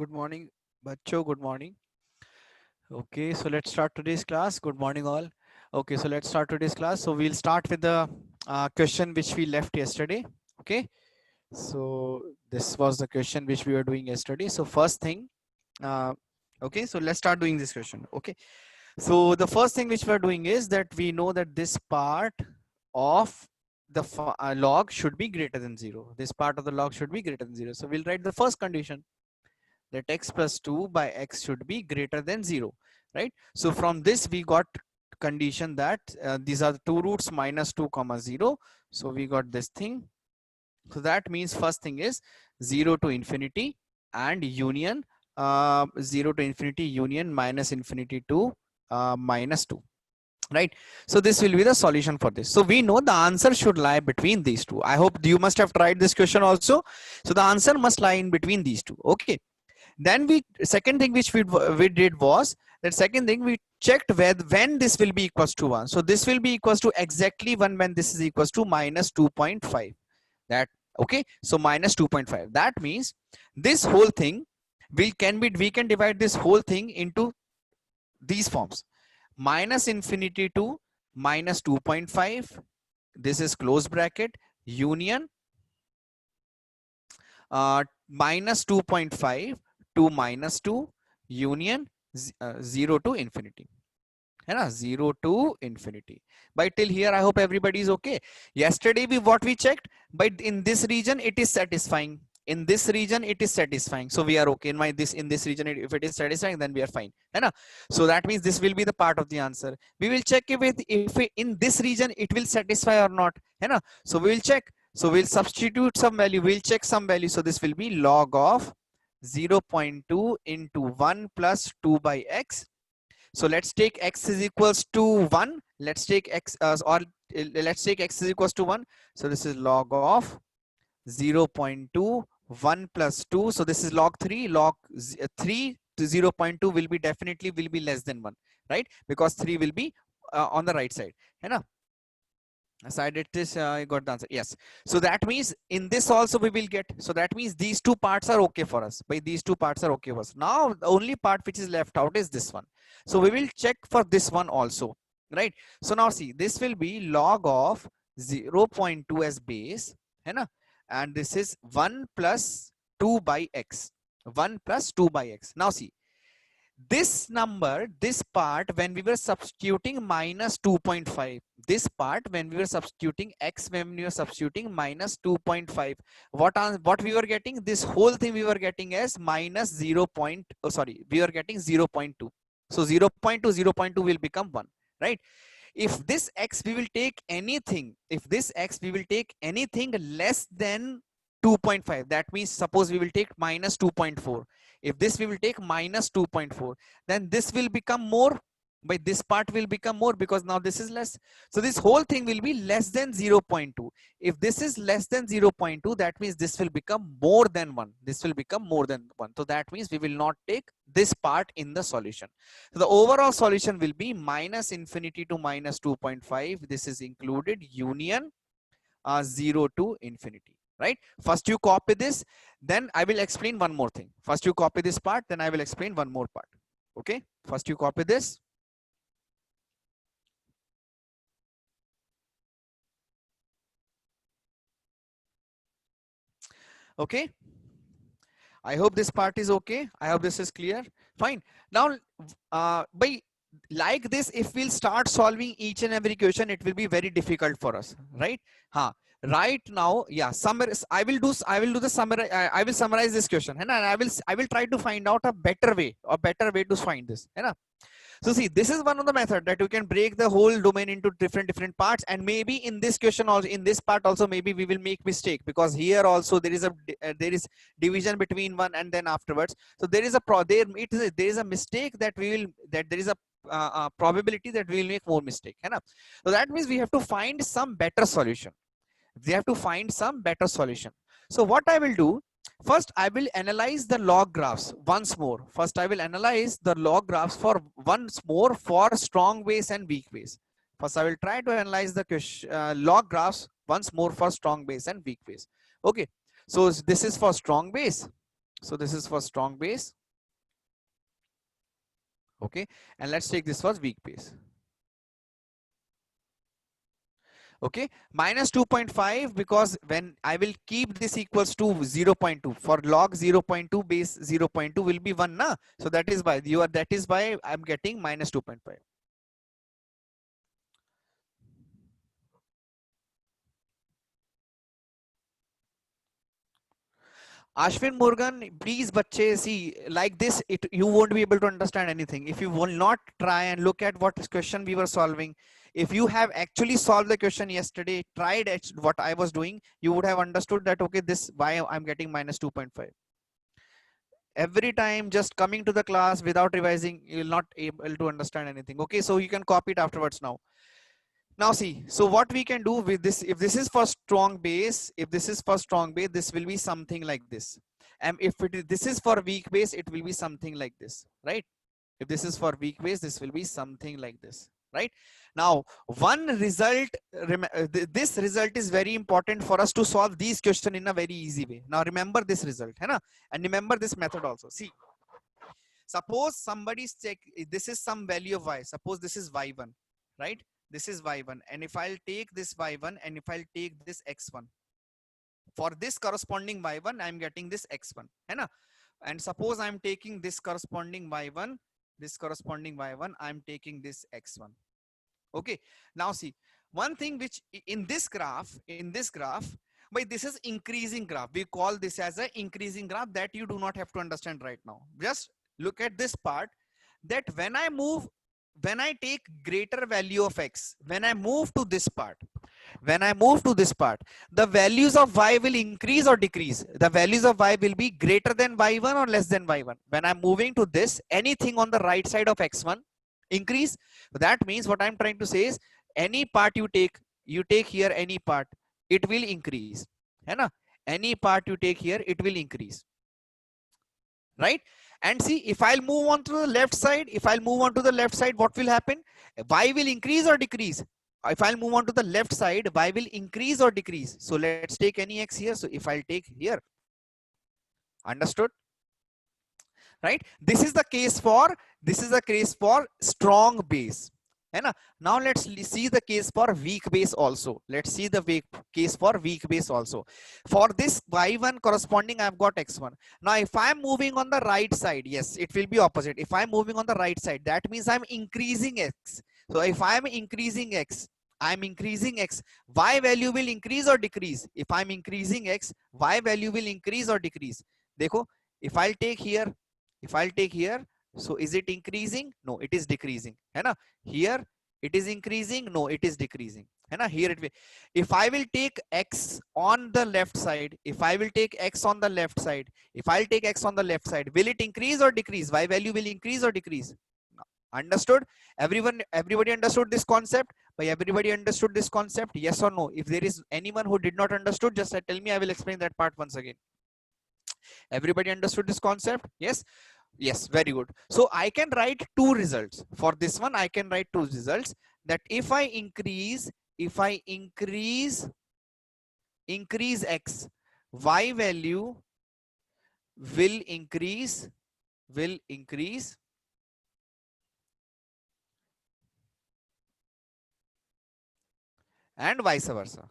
Good morning, Bacho. Good morning. Okay, so let's start today's class. Good morning, all. Okay, so let's start today's class. So we'll start with the question which we left yesterday. Okay, so this was the question which we were doing yesterday. So first thing, uh, okay, so let's start doing this question. Okay, so the first thing which we're doing is that we know that this part of the log should be greater than 0. This part of the log should be greater than 0. So we'll write the first condition, that x plus 2 by x should be greater than 0, right? So from this we got condition that these are the two roots minus 2 comma 0. So we got this thing. So that means first thing is 0 to infinity and union 0 to infinity union minus infinity to minus 2, right? So this will be the solution for this. So we know the answer should lie between these two. I hope you must have tried this question also. So the answer must lie in between these two. Okay, then second thing which we did was that second thing we checked when this will be equals to 1. So this will be equals to exactly 1 when this is equals to minus 2.5. That okay, so minus 2.5. That means this whole thing we can divide this whole thing into these forms: minus infinity to minus 2.5, this is close bracket, union minus 2.5 to minus 2, union 0 to infinity. है ना, 0 to infinity. By till here I hope everybody is okay. Yesterday what we checked, but in this region it is satisfying, in this region it is satisfying, so we are okay. In this region if it is satisfying, then we are fine, है ना? So that means this will be the part of the answer. We will check if in this region it will satisfy or not, है ना? So we will check. So we'll substitute some value, we'll check some value. So this will be log of 0.2 into 1 plus 2 by x. So let's take x is equals to 1. Let's take x let's take x is equals to 1. So this is log of 0.2 1 plus 2. So this is log 3. Log 3 to 0.2 will be definitely will be less than 1, right? Because 3 will be on the right side, है ना? So I did this, I got the answer. Yes. So that means in this also we will get. So that means these two parts are okay for us. By these two parts are okay for us. Now the only part which is left out is this one. So we will check for this one also, right? So now see, this will be log of 0.2 as base, है ना? And this is 1 plus 2 by x. 1 plus 2 by x. Now see, this number, this part, when we were substituting minus 2.5, this part when we were substituting x, when we were substituting minus 2.5, what we were getting, this whole thing we were getting as minus 0. We were getting 0.2. So 0.2 0.2 will become 1, right? If this x we will take anything, if this x we will take anything less than 2.5, that means suppose we will take minus 2.4. If this we will take minus 2.4, then this will become more, by this part will become more because now this is less. So this whole thing will be less than 0.2. If this is less than 0.2, that means this will become more than 1. This will become more than 1. So that means we will not take this part in the solution. So the overall solution will be minus infinity to minus 2.5. This is included, union 0 to infinity, right? First you copy this, then I will explain one more thing. First you copy this part, then I will explain one more part. Okay, first you copy this. Okay, I hope this part is okay. I hope this is clear. Fine. Now by like this, if we'll start solving each and every question, it will be very difficult for us, right? Right now, yeah, I will do the summary. I will summarize this question, and I will try to find out a better way to find this, है. So see, this is one of the method that you can break the whole domain into different parts, and maybe in this question also, in this part also, maybe we will make mistake, because here also there is division between one and then afterwards. So there is a mistake that there is a probability that we will make more mistake, है ना? So that means we have to find some better solution. We have to find some better solution. So what I will do, first I will analyze the log graphs once more. First I will analyze the log graphs for once more for strong base and weak base. First I will try to analyze the log graphs once more for strong base and weak base. Okay, so this is for strong base. So this is for strong base. Okay, and let's take this for weak base. Okay, minus 2.5, because when I will keep this equals to 0.2, for log 0.2 base 0.2 will be 1 na, so that is why that is why I'm getting minus 2.5. Ashwin Morgan, please bache, see, like this, you won't be able to understand anything. If you will not try and look at what question we were solving, if you have actually solved the question yesterday, tried what I was doing, you would have understood that, okay, this, why I'm getting minus 2.5. Every time just coming to the class without revising, you'll not able to understand anything. Okay, so you can copy it afterwards now. Now see, so what we can do with this, if this is for strong base, this will be something like this. And if this is for weak base, it will be something like this, right? If this is for weak base, this will be something like this, right? Now, one result, this result is very important for us to solve these questions in a very easy way. Now remember this result, hai na? And remember this method also. See, suppose somebody's check, this is some value of y. Suppose this is y1, right? This is y1. And if I'll take this y1 and if I'll take this x1, for this corresponding y1, I'm getting this x1. Hai na? And suppose I'm taking this corresponding y1, I'm taking this x1. Okay. Now see, one thing which in this graph, but this is increasing graph. We call this as an increasing graph, that you do not have to understand right now. Just look at this part, that when I take greater value of x, when I move to this part, the values of y will increase or decrease. The values of y will be greater than y1 or less than y1. When I'm moving to this, anything on the right side of x1 increase. That means what I'm trying to say is, any part you take here, any part, it will increase. Hai na? Any part you take here, it will increase. Right? And see, if I'll move on to the left side, what will happen? Y will increase or decrease? If I'll move on to the left side, y will increase or decrease? So let's take any x here. So if I'll take here, understood? Right? This is the case for strong base. Now let's see the case for weak base also. Case for weak base also. For this y1 corresponding, I've got x1. Now if I'm moving on the right side, yes, it will be opposite. If I'm moving on the right side, that means I'm increasing x. So if I'm increasing x, y value will increase or decrease? If I'm increasing x, y value will increase or decrease? Dekho, if I'll take here, so is it increasing? No, it is decreasing. है ना? Here it is increasing. No, it is decreasing. है ना? Here it will. If I will take x on the left side, will it will it increase or decrease? Y value will increase or decrease? Understood? Everybody understood this concept? By everybody understood this concept? Yes or no? If there is anyone who did not understood, just tell me. I will explain that part once again. Everybody understood this concept? Yes. Yes, very good. So I can write two results. For this one, I can write two results, that if I increase x, y value will increase, and vice versa.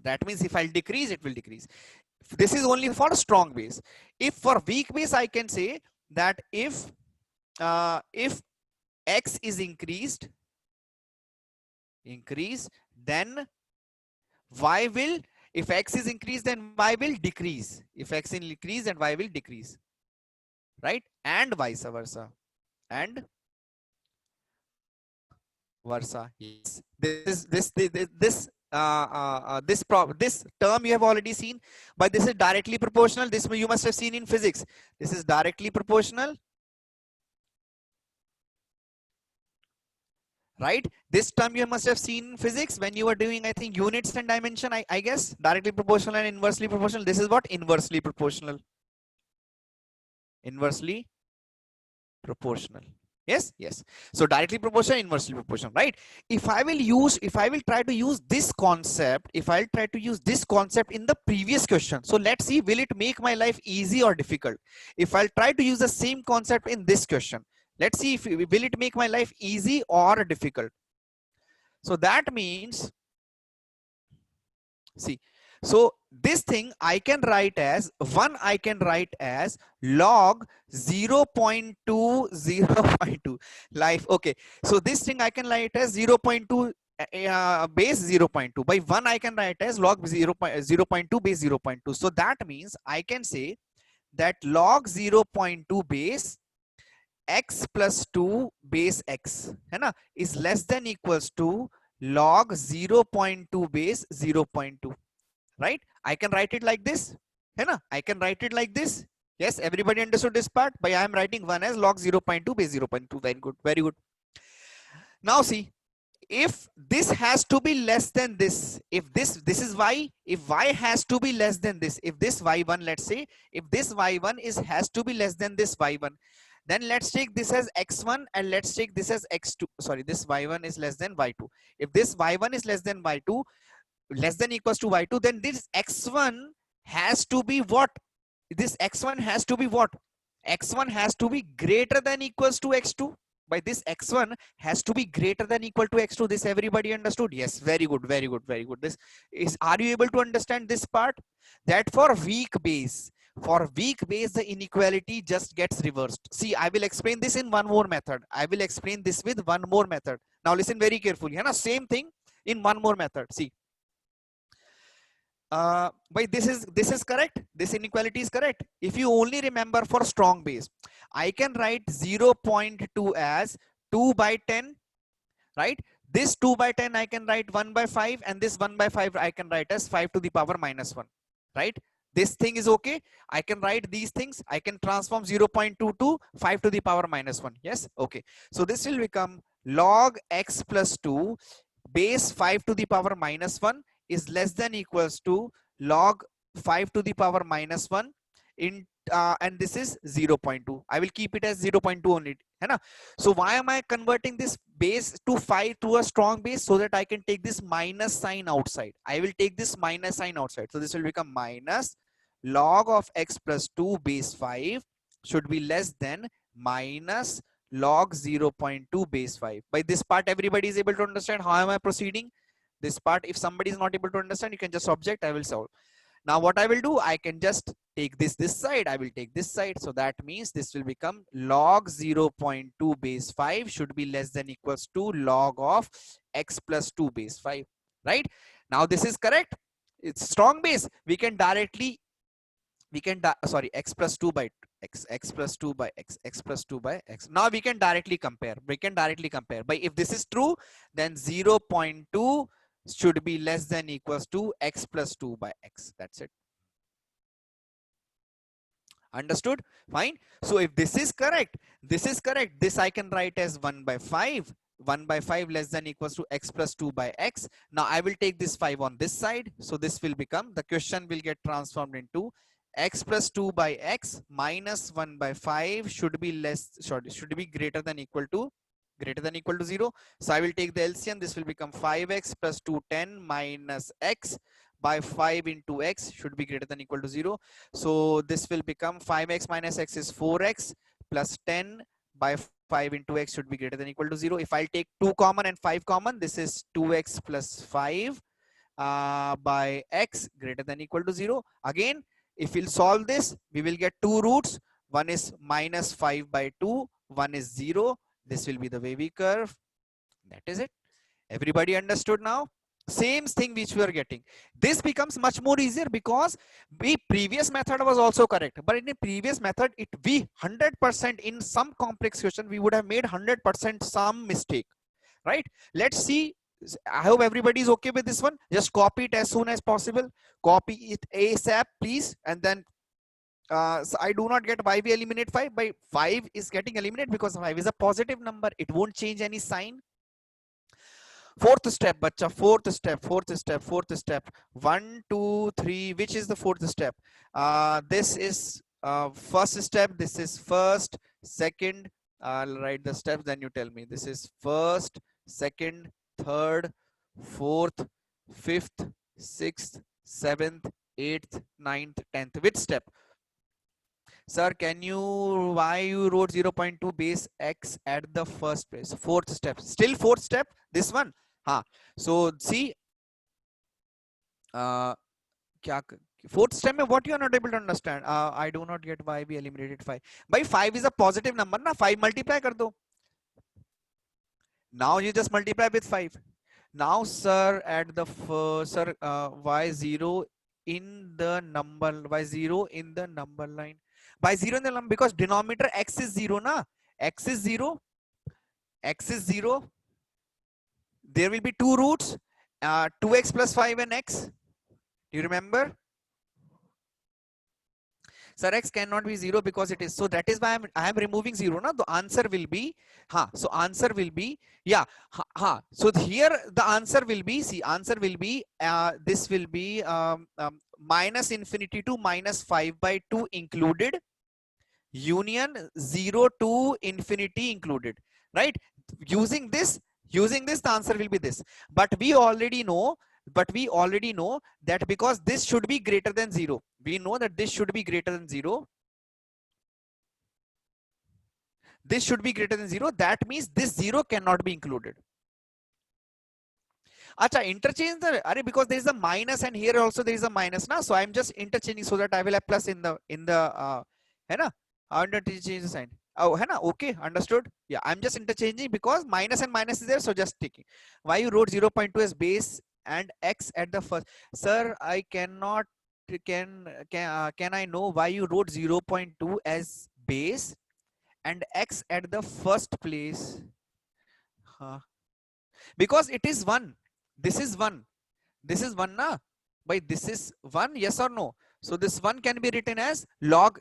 That means if I'll decrease, it will decrease. This is only for strong base. If for weak base, I can say that if x is increased, then y will, if x is increased, then y will decrease. If x is increased, then y will decrease. Right? And vice versa. Yes. This term you have already seen, but this is directly proportional. This you must have seen in physics. This is directly proportional. Right? This term you must have seen in physics when you were doing, I think, units and dimension, I guess. Directly proportional and inversely proportional. This is what? Inversely proportional. Yes, yes. So directly proportional, inversely proportional, right? If I will try to use this concept, if I'll try to use this concept in the previous question, so let's see, will it make my life easy or difficult? If I'll try to use the same concept in this question, let's see if will it make my life easy or difficult. So that means, see, so this thing I can write as I can write as log 0.2 0.2 life. Okay, so this thing I can write as 0.2 base 0.2. By 1 I can write as log 0.2 base 0.2. So that means I can say that log 0.2 base x plus 2 base x है ना, is less than equals to log 0.2 base 0.2. Right? I can write it like this, है ना? I can write it like this. Yes, everybody understood this part? By I am writing 1 as log 0.2 base 0.2. Very good, very good. Now see, if this has to be less than this, if this is y, if y has to be less than this, if this y1, let's say, if this y1 has to be less than this y1, then let's take this as x1 and let's take this as x2. Sorry, this y1 is less than y2. If this y1 is less than y2, less than equals to y2, then this x1 has to be what? This x1 has to be what? X1 has to be greater than equals to x2. By this x1 has to be greater than equal to x2. This everybody understood? Yes, very good, very good, very good. This is, are you able to understand this part? That for weak base, the inequality just gets reversed. See, I will explain this in one more method. I will explain this with one more method. Now listen very carefully. है ना? Same thing in one more method. See, by this is correct, this inequality is correct. If you only remember for strong base, I can write 0.2 as 2 by 10, right? This 2 by 10 I can write 1 by 5, and this 1 by 5 I can write as 5 to the power minus 1, right? This thing is okay. I can write these things. I can transform 0.2 to 5 to the power minus 1. Yes, okay. So this will become log x plus 2 base 5 to the power minus 1 is less than equals to log 5 to the power minus 1 in and this is 0.2. I will keep it as 0.2 only, है ना? So why am I converting this base to 5 to a strong base? So that I can take this minus sign outside. I will take this minus sign outside. So this will become minus log of x plus 2 base 5 should be less than minus log 0.2 base 5. By this part, everybody is able to understand how am I proceeding? This part, if somebody is not able to understand, you can just object, I will solve. Now what I will do, I can just take this side, I will take this side. So that means this will become log 0.2 base 5 should be less than equals to log of x plus 2 base 5, right? Now this is correct. It's strong base. We can directly, sorry, x plus 2 by x plus 2 by x plus 2 by x. Now we can directly compare. By if this is true, then 0.2 should be less than equals to x plus 2 by x. That's it. Understood? Fine. So if this is correct, this I can write as 1 by 5. 1 by 5 less than equals to x plus 2 by x. Now I will take this 5 on this side. So this will become, the question will get transformed into x plus 2 by x minus 1 by 5 should be should be greater than equal to 0. So I will take the LCM. This will become 5x plus 210 minus x by 5 into x should be greater than equal to 0. So this will become 5x minus x is 4x plus 10 by 5 into x should be greater than equal to 0. If I'll take 2 common and 5 common, this is 2x plus 5 by x greater than equal to 0. Again, if we'll solve this, we will get two roots. One is minus 5 by 2, one is 0. This will be the wavy curve. That is it. Everybody understood now? Same thing which we are getting. This becomes much more easier because the previous method was also correct. But in the previous method, we 100% in some complex question, we would have made 100% some mistake, right? Let's see. I hope everybody is okay with this one. Just copy it as soon as possible. Copy it ASAP, please. And then so I do not get why we eliminate 5. By 5 is getting eliminated because 5 is a positive number. It won't change any sign. Fourth step, bacha. Fourth step. 1, 2, 3. Which is the fourth step? This is first step. This is first, second, I'll write the steps, then you tell me. This is first, second, third, fourth, fifth, sixth, seventh, eighth, ninth, 10th. Which step? Sir, can you, why you wrote 0.2 base x at the first place? Fourth step. Still fourth step? This one? Huh. So see, fourth step में what you are not able to understand? I do not get why we eliminated 5. By 5 is a positive number ना, 5 multiply कर दो. Now you just multiply with 5. Now sir, at the first, sir, why 0 in the number, why 0 in the number line? By 0 in the number, because denominator x is 0 na, x is 0, x is 0. There will be two roots, 2x plus 5 and x. Do you remember? Sir, x cannot be 0 because it is. So that is why I am removing 0. Na? The answer will be, so answer will be, yeah. So here the answer will be, see, answer will be, this will be minus infinity to minus 5 by 2 included, union 0 to infinity included, right? Using this, the answer will be this. But we already know that because this should be greater than 0, we know that this should be greater than 0. This should be greater than 0. That means this 0 cannot be included. Acha, interchange the, because there is a minus and here also there is a minus na, so I'm just interchanging so that I will have plus in the है ना, I want to change the sign. Oh, है ना, okay, understood. Yeah, I'm just interchanging because minus and minus is there, so just taking. Why you wrote 0.2 as base and x at the first? Sir, I cannot, can I know why you wrote 0.2 as base and x at the first place? Because it is 1. This is 1. This is 1 na? By this is 1, yes or no? So this 1 can be written as log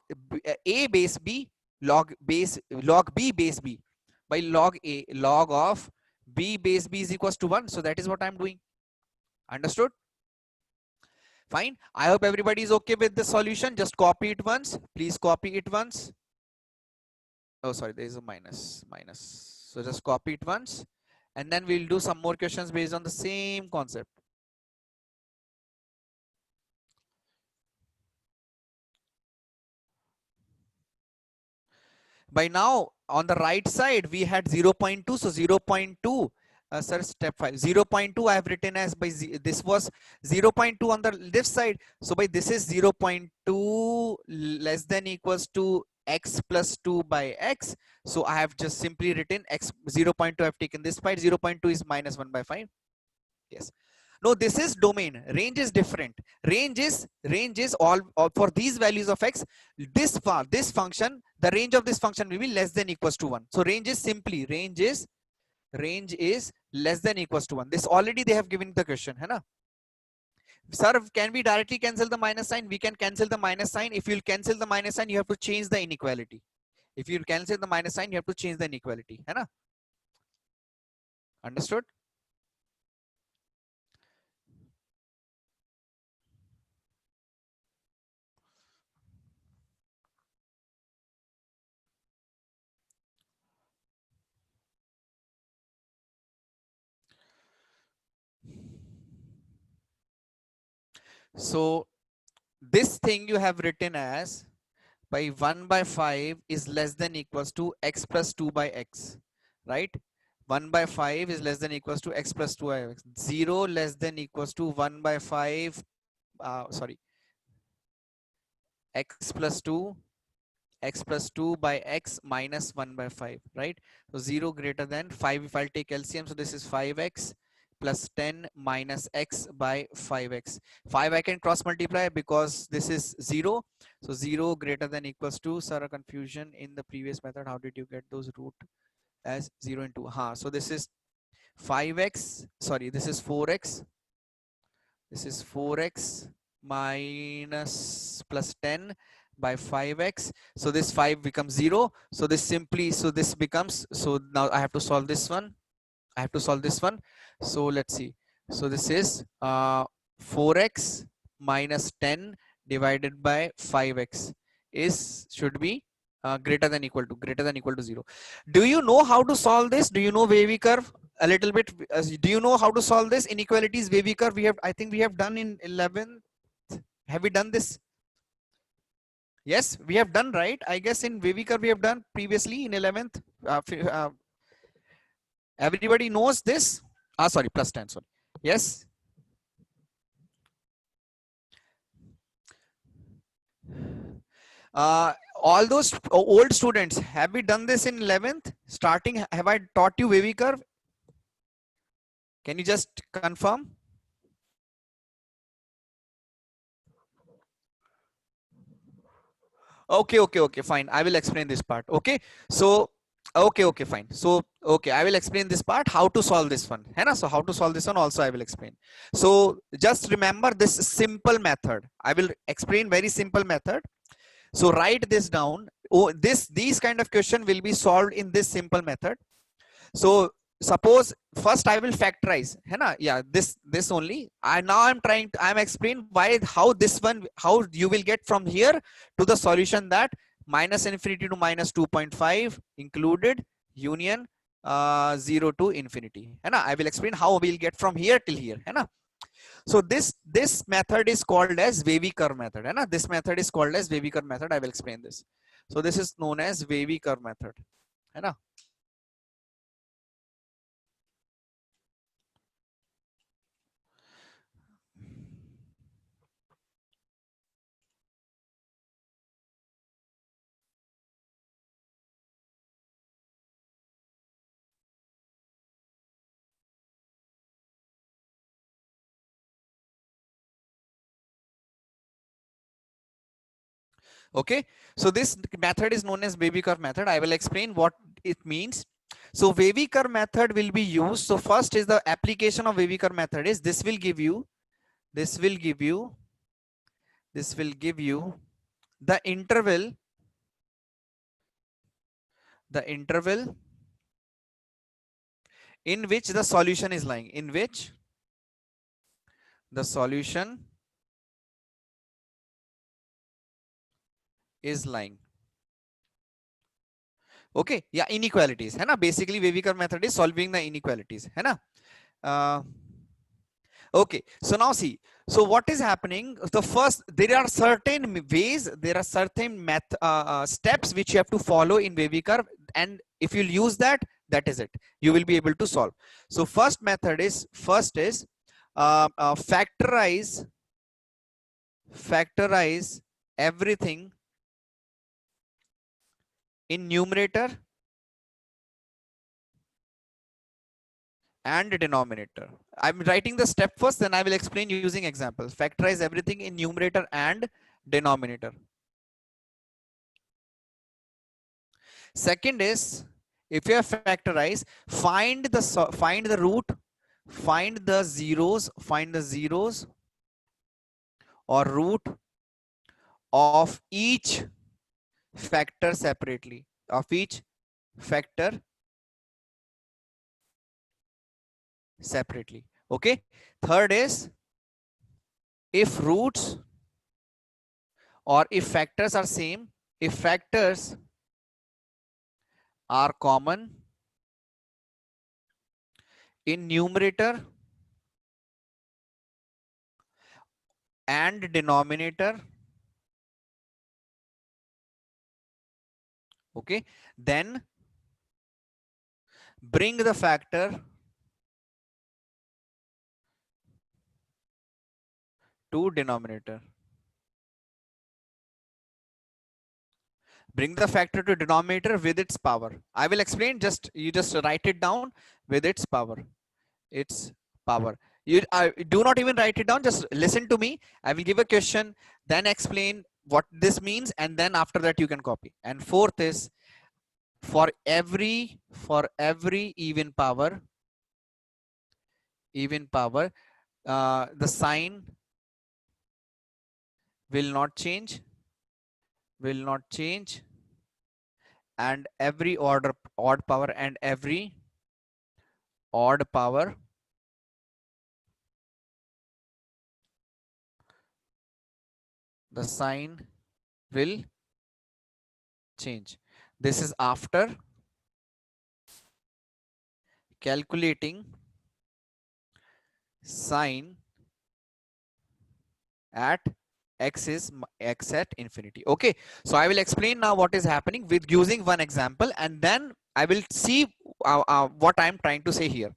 a base b, log b base b, by log a, log of b base b is equals to 1. So that is what I'm doing. Understood? Fine. I hope everybody is okay with the solution. Just copy it once. Please copy it once. Oh, sorry, there is a minus. So just copy it once. And then we'll do some more questions based on the same concept. By now, on the right side, we had 0.2. So 0.2, sir, step 5. 0.2 I have written as by this was 0.2 on the left side. So by this is 0.2 less than equals to x plus 2 by x. So I have just simply written x 0.2. I have taken this side. 0.2 is minus 1 by 5. Yes. No, this is domain. Range is different. Range is all for these values of x. This function, the range of this function will be less than equals to 1. So range is simply range is less than equals to 1. This already they have given the question, है ना? Sir, can we directly cancel the minus sign? We can cancel the minus sign. If you'll cancel the minus sign, you have to change the inequality. If you cancel the minus sign, you have to change the inequality, है ना? Understood? So this thing you have written as by 1 by 5 is less than equals to x plus 2 by x, right? 1 by 5 is less than equals to x plus 2 by x. 0 less than equals to 1 by 5, x plus 2 by x minus 1 by 5, right? So 0 greater than 5, if I'll take LCM, so this is 5x plus 10 minus x by 5x. 5 I can cross multiply because this is 0. So 0 greater than equals to, sir, a confusion in the previous method. How did you get those root as 0 and 2? So this is 5x, sorry, this is 4x. This is 4x minus plus 10 by 5x. So this 5 becomes 0. So this simply, so this becomes, so now I have to solve this one. So let's see. So this is 4x minus 10 divided by 5x is should be greater than equal to 0. Do you know how to solve this? Do you know wavy curve a little bit? Do you know how to solve this inequalities wavy curve? We have, I think we have done in 11th. Have we done this? Yes, we have done, right? I guess in wavy curve we have done previously in 11th. Everybody knows this. Sorry, plus 10. Sorry. Yes. All those old students, have we done this in 11th? Starting, have I taught you wavy curve? Can you just confirm? Okay, fine. I will explain this part. Okay. So, okay, fine. So, okay, I will explain this part, how to solve this one. है ना? So, how to solve this one also I will explain. So, just remember this simple method. I will explain very simple method. So, write this down. Oh, these kind of question will be solved in this simple method. So suppose first I will factorize, है ना? Yeah, this only. I'm explaining why, how this one, how you will get from here to the solution, that minus infinity to minus 2.5 included union 0 to infinity, है ना? I will explain how we'll get from here till here, है ना? So this method is called as wavy curve method, है ना? This method is called as wavy curve method. I will explain this. So this is known as wavy curve method, है ना? Okay, so this method is known as wavy curve method. I will explain what it means. So wavy curve method will be used. So first is the application of wavy curve method is this will give you the interval in which the solution is lying, in which the solution is lying. Okay, yeah, inequalities, है ना? Basically wavy curve method is solving the inequalities, है ना? Okay, so now see, so what is happening? The first, there are certain ways, there are certain steps which you have to follow in wavy curve, and if you'll use that, that is it. You will be able to solve. So first method is, factorize everything in numerator and denominator. I'm writing the step first, then I will explain using examples. Factorize everything in numerator and denominator. Second is, if you have factorized, find the root, find the zeros or root of each factor separately, of each factor separately. Okay. Third is, if roots or if factors are same, if factors are common in numerator and denominator, okay, then bring the factor to denominator. Bring the factor to denominator with its power. I will explain, you just write it down with its power. Its power. You do not even write it down, just listen to me. I will give a question, then explain what this means, and then after that you can copy. And fourth is, for every even power, the sign will not change, and every odd power and every odd power the sign will change. This is after calculating sine at x is x at infinity. Okay, so I will explain now what is happening with using one example, and then I will see what I am trying to say here.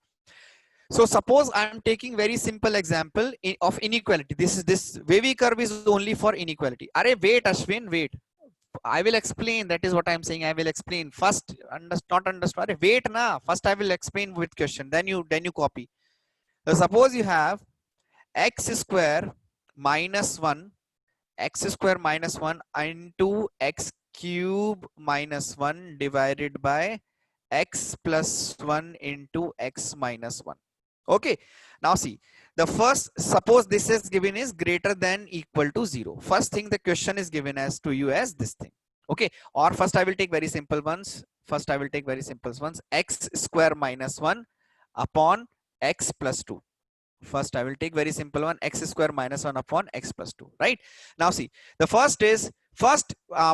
So suppose I am taking very simple example of inequality. This wavy curve is only for inequality. Arey wait Ashwin, wait. I will explain. That is what I am saying. I will explain first. Not understand. Arey wait na. First I will explain with question. Then you copy. So suppose you have x square minus 1, x square minus 1 into x cube minus 1 divided by x plus 1 into x minus 1. Okay, now see, the first, suppose this is given is greater than equal to 0. First thing the question is given as to you as this thing. Okay, or first I will take very simple ones. First I will take very simple ones. X square minus 1 upon x plus 2. First I will take very simple one, x square minus 1 upon x plus 2, right? Now see, the first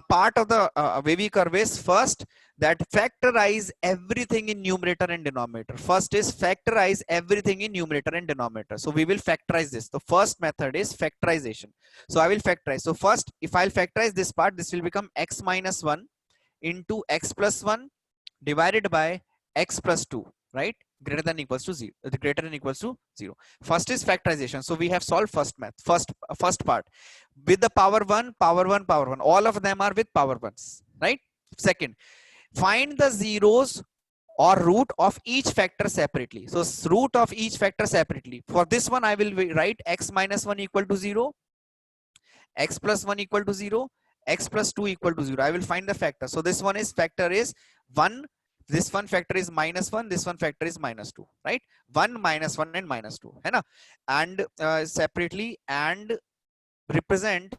part of the wavy curve is first that factorize everything in numerator and denominator. First is factorize everything in numerator and denominator. So we will factorize this. The first method is factorization. So I will factorize. So first, if I'll factorize this part, this will become x minus 1 into x plus 1 divided by x plus 2, right? Greater than equals to 0, greater than equals to 0. First is factorization. So we have solved first part with the power 1, power 1, power 1. All of them are with power 1s, right? Second, find the zeros or root of each factor separately. So root of each factor separately. For this one, I will write x minus 1 equal to 0, x plus 1 equal to 0, x plus 2 equal to 0. I will find the factor. So this one is factor is 1. This one factor is minus 1, this one factor is minus 2, right? 1, minus 1 and minus 2, है ना? And separately and represent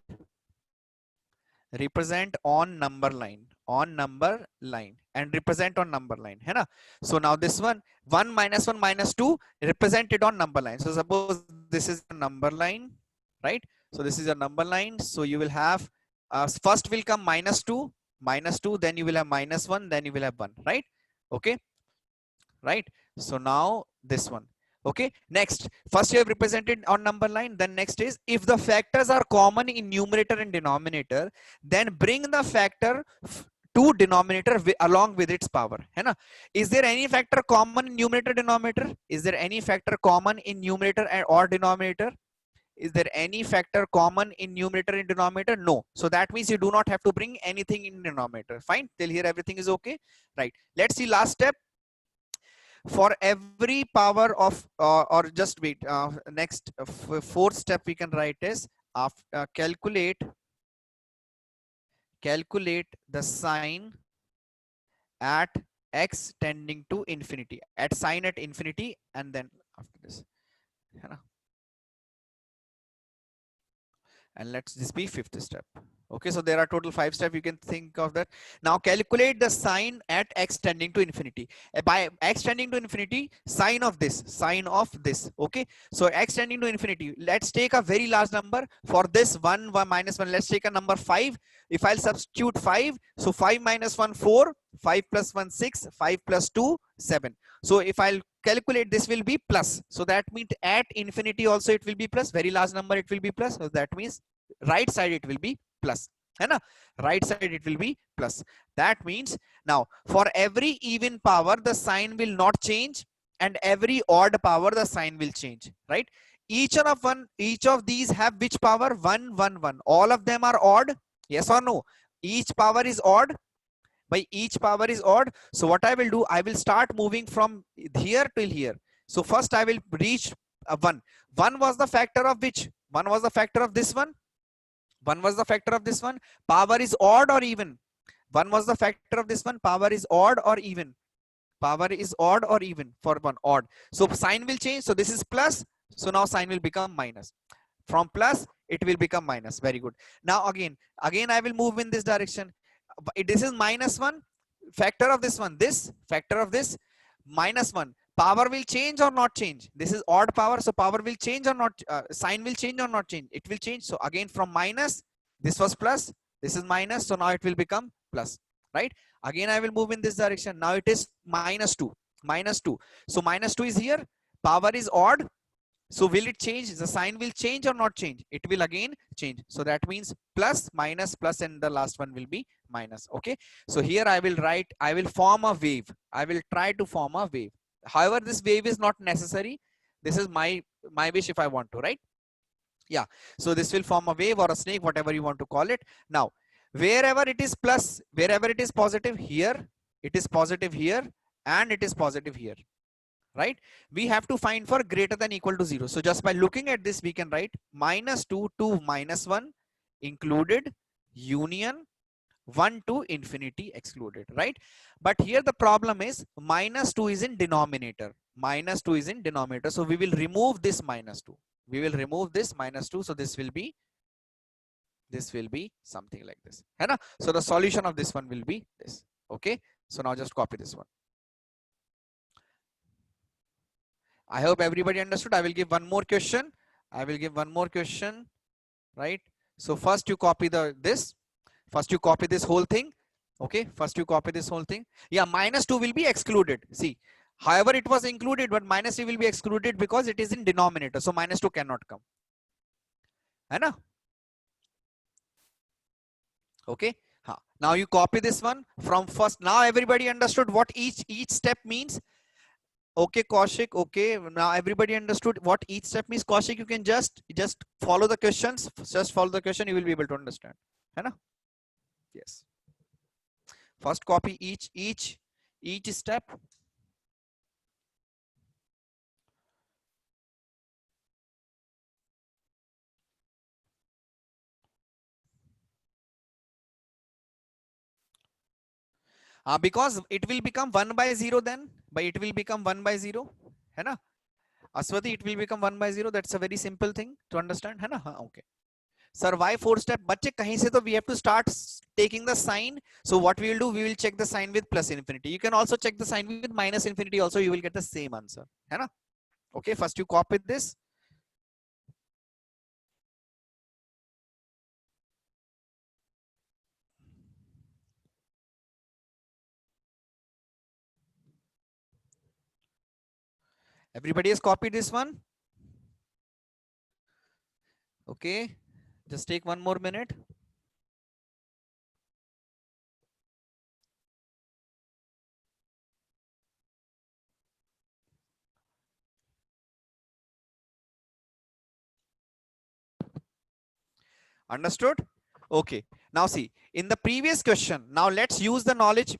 on number line and represent on number line, है ना? So now this one 1 minus 1 minus 2 represented on number line. So suppose this is a number line, right? So this is a number line. So you will have first will come minus 2, then you will have minus 1, then you will have 1, right? Okay, right? So now this one. Okay, next, first you have represented on number line. Then next is, if the factors are common in numerator and denominator, then bring the factor to denominator along with its power, है ना? Is there any factor common in numerator denominator? Is there any factor common in numerator or denominator? Is there any factor common in numerator and denominator? No. So that means you do not have to bring anything in denominator. Fine. Till here everything is okay, right? Let's see last step. For every power of or just wait, next fourth step we can write is calculate the sign at x tending to infinity, at sign at infinity, and then after this, and let's this be fifth step. Okay, so there are total 5 steps. You can think of that. Now calculate the sign at x tending to infinity. By x tending to infinity, sign of this. Okay, so x tending to infinity. Let's take a very large number. For this 1 minus 1, let's take a number 5. If I'll substitute 5, so 5 minus 1 4, 5 plus 1 6, 5 plus 2 7. So if I'll calculate, this will be plus. So that means at infinity also it will be plus. Very large number it will be plus. So that means right side it will be plus, है ना? Right side it will be plus. That means now for every even power the sign will not change, and every odd power the sign will change, right? Each of these have which power? 1 1 1. All of them are odd, yes or no? Each power is odd. By each power is odd. So what I will do, I will start moving from here till here. So first I will reach 1. 1 was the factor of which? 1 was the factor of this one. 1 was the factor of this one. Power is odd or even? 1 was the factor of this one. Power is odd or even? Power is odd or even for 1? Odd. So sign will change. So this is plus. So now sign will become minus. From plus, it will become minus. Very good. Now again I will move in this direction. This is minus 1. Factor of this one. This factor of this minus 1. Power will change or not change? This is odd power, so power will change or not? Sign will change or not change? It will change. So again from minus, this was plus, this is minus, so now it will become plus. right? Again, I will move in this direction. Now it is minus 2, minus 2. So minus 2 is here. Power is odd. So will it change? The sign will change or not change? It will again change. So that means plus, minus, plus, and the last one will be minus. Okay. So here I will write, I will form a wave. I will try to form a wave. However, this wave is not necessary. This is my wish if I want to, right? Yeah. So this will form a wave or a snake, whatever you want to call it. Now, wherever it is plus, wherever it is positive here, it is positive here, and it is positive here, right? We have to find for greater than equal to 0. So just by looking at this, we can write minus 2 to minus 1 included, union 1 to infinity excluded, right? But here the problem is minus 2 is in denominator. Minus 2 is in denominator. So we will remove this minus 2. We will remove this minus 2. So this will be something like this. So the solution of this one will be this. Okay. So now just copy this one. I hope everybody understood. I will give one more question. Right? So first you copy this. First you copy this whole thing. Okay. First you copy this whole thing. Yeah, minus 2 will be excluded. See, however it was included, but minus 3 will be excluded because it is in denominator. So minus 2 cannot come. Hai? Okay. Now you copy this one from first. Now everybody understood what each step means. Okay, Kaushik. Okay, now everybody understood what each step means. Kaushik, you can just follow the questions. Just follow the question. You will be able to understand. Hai na? Yes. First copy each step. Because it will become 1 by 0 then. But it will become 1 by 0. Hai na? Aswati, it will become 1 by 0. That's a very simple thing to understand. Hai na? Okay. Sir, why 4 step? Bachche, kahin se to we have to start taking the sign. So what we will do, we will check the sign with plus infinity. You can also check the sign with minus infinity. Also, you will get the same answer. Hai na? Okay, first you copy this. Everybody has copied this one. Okay, just take one more minute. Understood? Okay. Now see, in the previous question, now let's use the knowledge.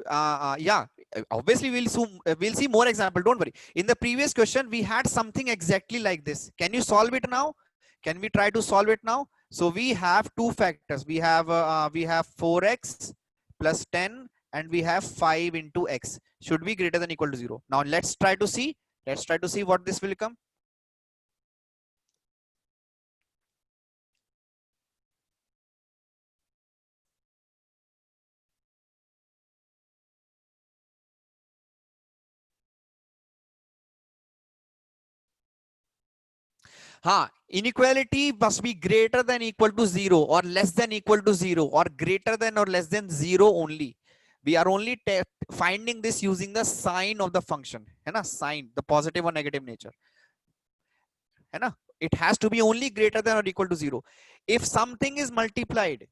Yeah, obviously we'll see more example. Don't worry. In the previous question, we had something exactly like this. Can you solve it now? Can we try to solve it now? So we have two factors. We have 4x plus 10 and we have 5 into x should be greater than equal to 0. Now let's try to see. Let's try to see what this will come. Inequality must be greater than equal to 0 or less than equal to 0 or greater than or less than 0 only. We are only finding this using the sign of the function. Sign, the positive or negative nature. It has to be only greater than or equal to 0. If something is multiplied,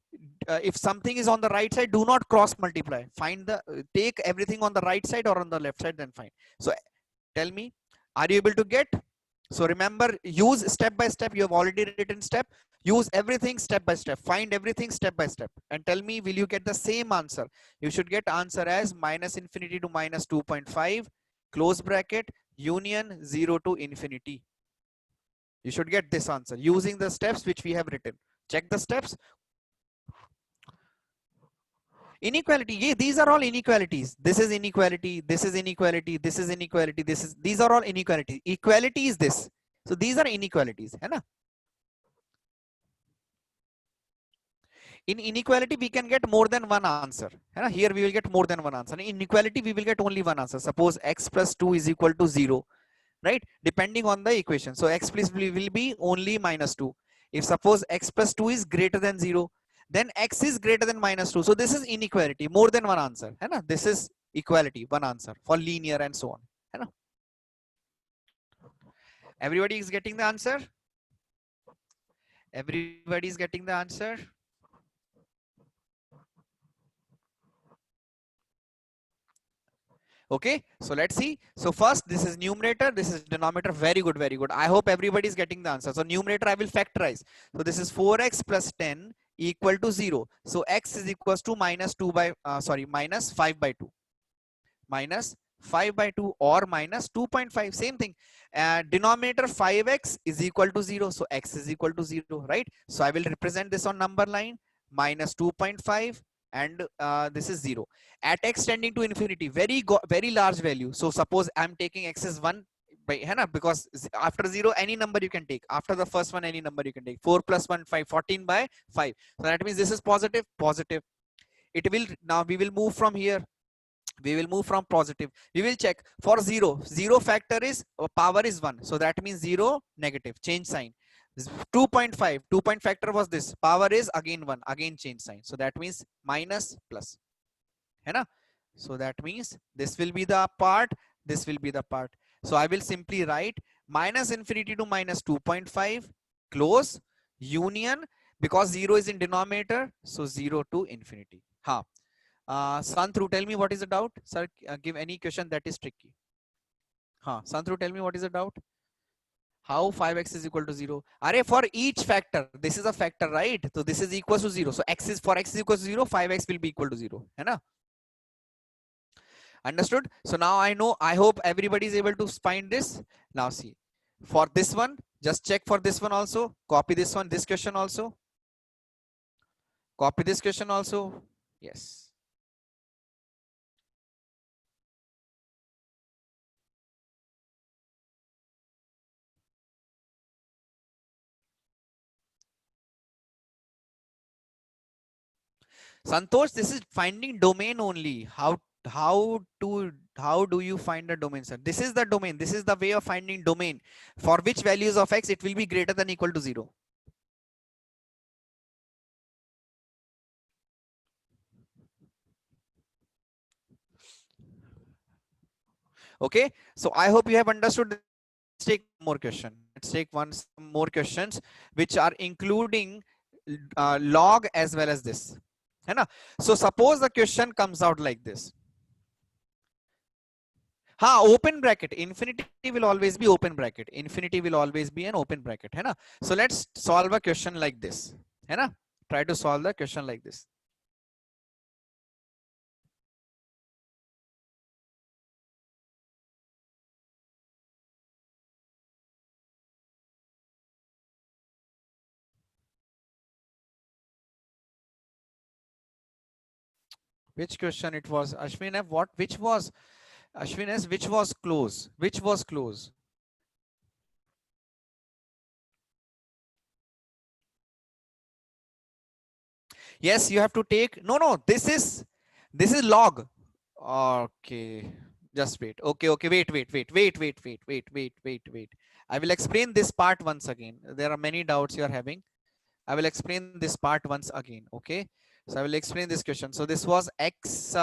if something is on the right side, do not cross multiply. Take everything on the right side or on the left side, then fine. So tell me, are you able to get? So remember, use step by step. You have already written step. Use everything step by step. Find everything step by step. And tell me, will you get the same answer? You should get answer as minus infinity to minus 2.5, close bracket, union 0 to infinity. You should get this answer using the steps which we have written. Check the steps. Inequality. These are all inequalities. This is inequality. This is inequality. This is inequality. These are all inequalities. Equality is this. So these are inequalities. Hai na? In inequality, we can get more than one answer. Hai na? Here we will get more than one answer. In inequality, we will get only one answer. Suppose x plus 2 is equal to 0. Right? Depending on the equation. So x plus will be only minus 2. If suppose x plus 2 is greater than 0. then x is greater than -2. So this is inequality, more than one answer, है ना? This is equality, one answer for linear and so on, है ना? Everybody is getting the answer? Everybody is getting the answer? Okay, so let's see. So first, this is numerator, this is denominator. Very good, very good. I hope everybody is getting the answer. So numerator, I will factorize. So this is 4x plus 10 equal to 0. So x is equals to minus 5 by 2. Minus 5 by 2 or minus 2.5. Same thing. Denominator 5x is equal to 0. So x is equal to 0, right? So I will represent this on number line. Minus 2.5 and this is 0 at x tending to infinity, very large value. So suppose I'm taking x is 1 by, है ना, because after 0 any number you can take, after the first one any number you can take. 4 plus 1 5, 14 by 5. So that means this is positive. It will, now we will move from here, we will move from positive. We will check for 0 factor is power is 1, so that means 0 negative, change sign. 2.5, 2 point factor was this, power is again 1, again change sign, so that means minus plus, है ना? So that means this will be the part, this will be the part. So I will simply write minus infinity to minus 2.5 close union, because 0 is in denominator, so 0 to infinity. Ha. Santru, tell me what is the doubt? Sir, give any question that is tricky. Ha. Santru, tell me what is the doubt? How 5x is equal to 0? Are for each factor, this is a factor, right? So this is equal to 0. So x is, for x is equal to 0, 5x will be equal to 0. Hai na? Understood? So now I know, I hope everybody is able to find this. Now see, for this one, just check for this one also. Copy this one, this question also. Copy this question also. Yes. Santosh, this is finding domain only. How do you find the domain, sir? This is the domain. This is the way of finding domain. For which values of x it will be greater than equal to 0. Okay. So I hope you have understood. Let's take more question. Let's take some more questions which are including log as well as this. है ना? So suppose the question comes out like this. हाँ, open bracket. Infinity will always be open bracket. Infinity will always be an open bracket, है ना? So let's solve a question like this, है ना? Try to solve the question like this. Which question it was? Ashwin F. What? Which was? Ashwin S. Which was close? Which was close? Yes, you have to take. No. This is log. Okay. Just wait. Okay. Wait. I will explain this part once again. There are many doubts you are having. I will explain this part once again. Okay. So I will explain this question. So this was x.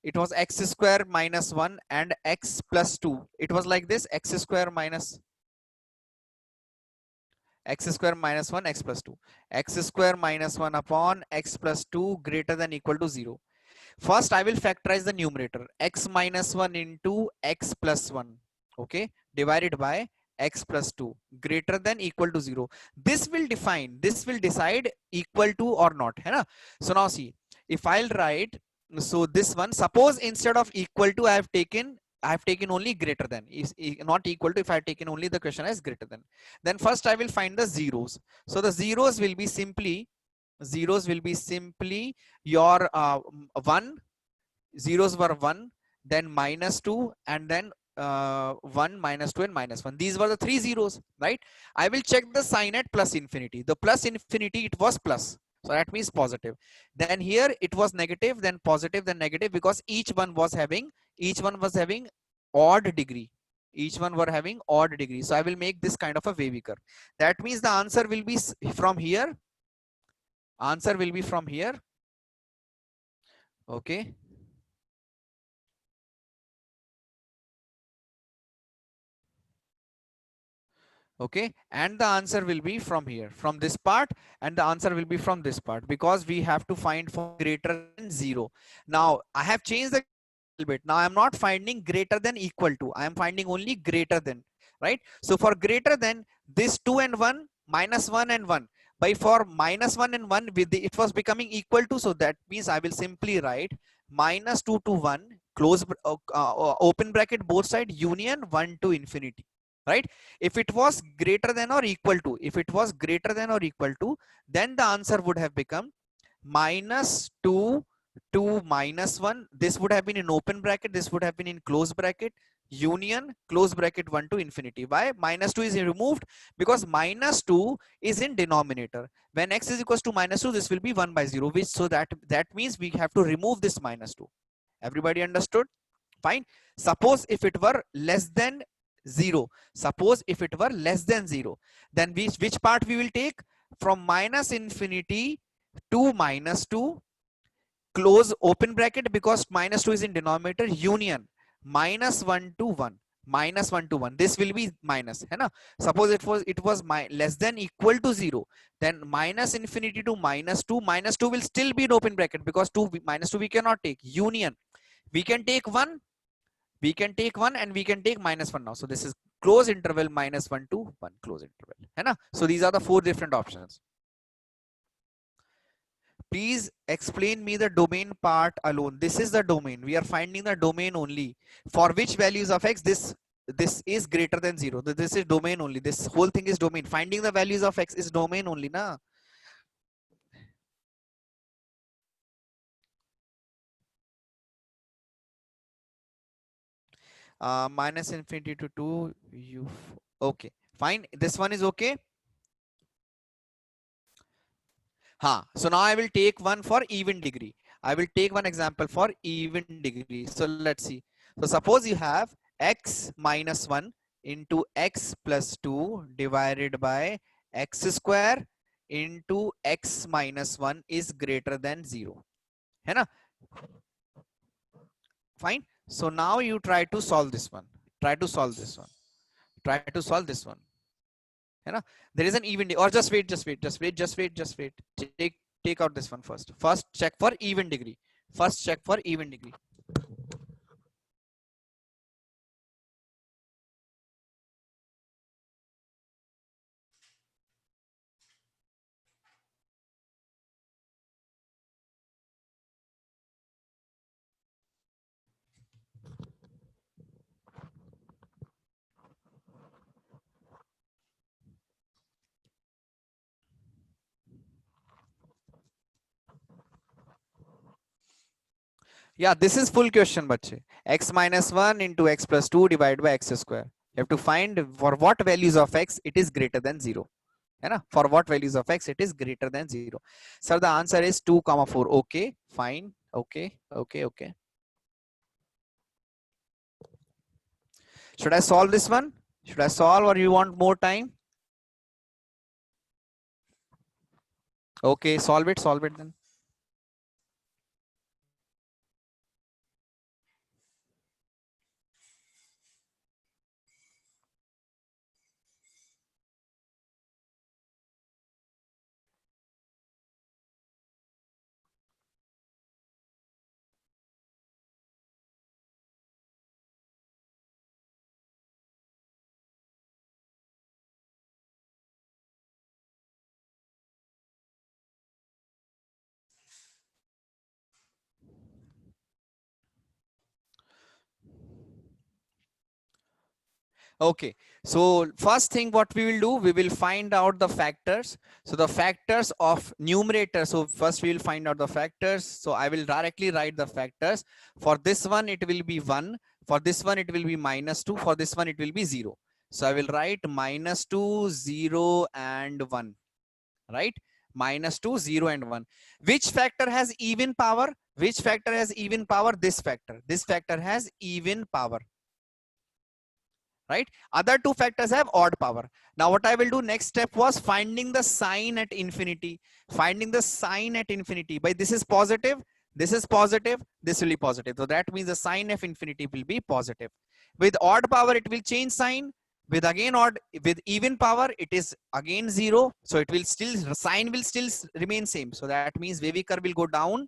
It was x square minus 1 and x plus 2. It was like this: x square minus 1, x plus 2. X square minus 1 upon x plus 2 greater than equal to 0. First, I will factorize the numerator. X minus 1 into x plus 1. Okay. Divided by x plus 2 greater than equal to 0. This will decide equal to or not. Hai na? So now see, if I'll write, so this one, suppose instead of equal to, I have taken only greater than. Is not equal to, if I have taken only the question as greater than. Then first I will find the zeros. So the zeros will be simply your 1, zeros were 1, then minus 2, and then 1, minus 2, and minus 1. These were the 3 zeros, right? I will check the sign at plus infinity. The plus infinity, it was plus. So that means positive. Then here it was negative, then positive, then negative, because each one was having odd degree. Each one were having odd degree. So I will make this kind of a wavy curve. That means the answer will be from here. Answer will be from here. Okay. Okay, and the answer will be from here, from this part, and the answer will be from this part, because we have to find for greater than 0. Now I have changed the little bit. Now I'm not finding greater than equal to, I am finding only greater than, right? So for greater than, this 2 and 1, minus 1 and 1, by for minus 1 and 1 with the, it was becoming equal to, so that means I will simply write minus 2 to 1, close open bracket both side, union 1 to infinity, right? If it was greater than or equal to, if it was greater than or equal to, then the answer would have become minus 2 to minus 1. This would have been in open bracket, this would have been in close bracket, union close bracket 1 to infinity. Why minus 2 is removed? Because minus 2 is in denominator. When x is equals to minus 2, this will be 1 by 0, which, so that means we have to remove this minus 2. Everybody understood? Fine. Suppose if it were less than 0, suppose if it were less than 0, then which part we will take? From minus infinity to minus 2, close open bracket, because minus 2 is in denominator, union minus 1 to 1, minus 1 to 1, this will be minus, है ना? Suppose it was less than equal to 0, then minus infinity to minus 2, minus 2 will still be in open bracket, because 2 minus 2 we cannot take, union we can take 1, we can take 1, and we can take minus 1 now. So this is close interval minus 1 to 1, close interval, है ना? So these are the 4 different options. Please explain me the domain part alone. This is the domain. We are finding the domain only. For which values of x this is greater than 0. This is domain only. This whole thing is domain. Finding the values of x is domain only, na? Minus infinity to 2 u. Okay, fine. This one is okay. So now I will take one for even degree. I will take one example for even degree. So let's see. So suppose you have x minus 1 into x plus 2 divided by x square into x minus 1 is greater than 0. है ना? Fine. So now you try to solve this one. Try to solve this one. Try to solve this one. है ना? There is an even, or just wait. Take out this one first. First check for even degree. First check for even degree. Yeah, this is full question, bache. X minus 1 into x plus 2 divided by x square. You have to find for what values of x it is greater than 0. For what values of x it is greater than 0. So the answer is 2, 4. Okay, fine. Okay. Should I solve this one? Should I solve, or you want more time? Okay, solve it then. Okay, so first thing what we will do, we will find out the factors. So the factors of numerator. So first we will find out the factors. So I will directly write the factors. For this one, it will be 1. For this one, it will be minus 2. For this one, it will be 0. So I will write minus 2, 0, and 1, right? Minus 2, 0, and 1. Which factor has even power? Which factor has even power? This factor. This factor has even power. right? Other two factors have odd power. Now what I will do, next step was finding the sign at infinity. Finding the sign at infinity. By this is positive, this is positive, this will be positive. So that means the sign of infinity will be positive. With odd power, it will change sign. With again odd, with even power, it is again 0. So it will still, sign will still remain same. So that means wavy curve will go down.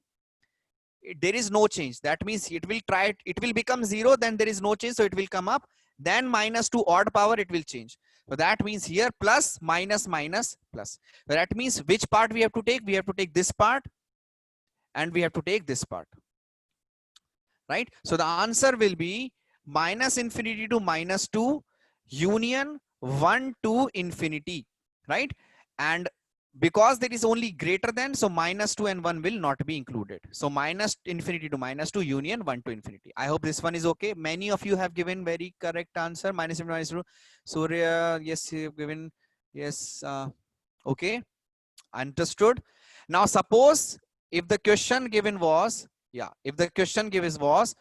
There is no change. That means it will try, it will become 0, then there is no change, so it will come up. Then minus to odd power, it will change. So that means here plus, minus, minus, plus. So that means which part we have to take? We have to take this part and we have to take this part, right? So the answer will be minus infinity to minus 2 union 1 to infinity, right? And because there is only greater than, so minus 2 and 1 will not be included. So minus infinity to minus 2 union 1 to infinity. I hope this one is okay. Many of you have given very correct answer. Minus infinity, minus 2. Surya, yes, you have given, yes, okay, understood. Now suppose if the question given was, yeah, if the question given was